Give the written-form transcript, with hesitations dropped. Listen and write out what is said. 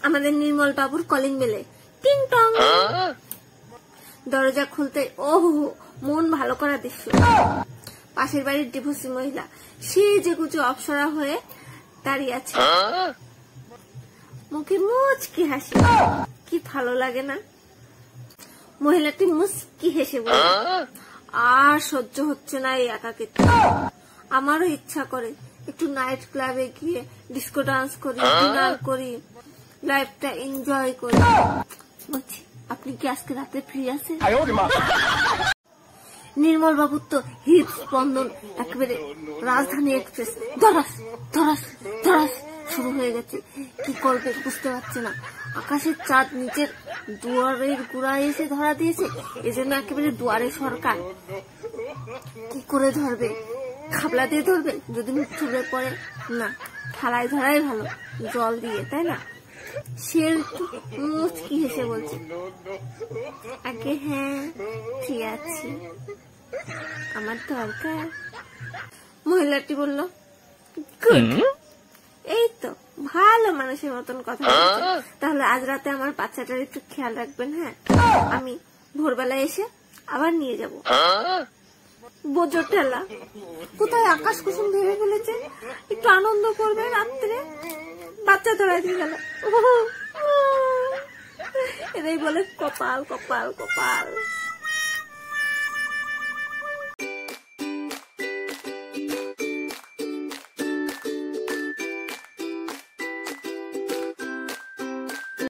আমাদের নির্মল বাবুর কলিং বেলে টিং টং। দরজা খুলতে ওহো মন ভালো করা দৃশ্য। পাশের বাড়ির ডিভোর্সি মহিলা সে যে কুচু অপসরা হয়ে দাঁড়িয়ে আছে, মুখে মুচকি হাসি। কি ভালো লাগে না? মহিলাটি মুচকি হেসে বলে, আর সহ্য হচ্ছে না এই একাকিত্ব। আমারও ইচ্ছা করে একটু নাইট ক্লাবে গিয়ে ডিস্কো ডান্স করি, ডিনার করি, লাইফটা এনজয় করি। বলছি আপনি কি আজকে রাতে ফ্রি আছেন? নির্মল বাবুর তো হৃদ স্পন্দন একেবারে রাজধানী এক্সপ্রেস ধরাস ধরাস ধরাস শুরু হয়ে গেছে। কি করবে বুঝতে পারছে না। আকাশের চাঁদ নিচের দুয়ারের গোড়ায় এসে ধরা দিয়েছে, এজন্য একেবারে দুয়ারে সরকার। কি করে ধরবে? খাবলা দিয়ে ধরবে? যদি মুখ থুবড়ে পড়ে? না, থালায় ধরাই ভালো, জল দিয়ে, তাই না? সে মুচকি হেসে বলছে, আগে হ্যাঁ ঠিক আছে, আমার দরকার। মহিলাটি বলল, এই তো ভালো মানুষের মতন কথা বলছে। তাহলে আজ রাতে আমার বাচ্চাটার একটু খেয়াল রাখবেন। হ্যাঁ, আমি ভোরবেলায় এসে আবার নিয়ে যাব। বোঝো ঠেলা, কোথায় আকাশ কুসুম ভেবে ফেলেছে, একটু আনন্দ করবে রাত্রে। বাচ্চা ধরাই দিয়ে গেল। এটাই বলে কপাল কপাল কপাল।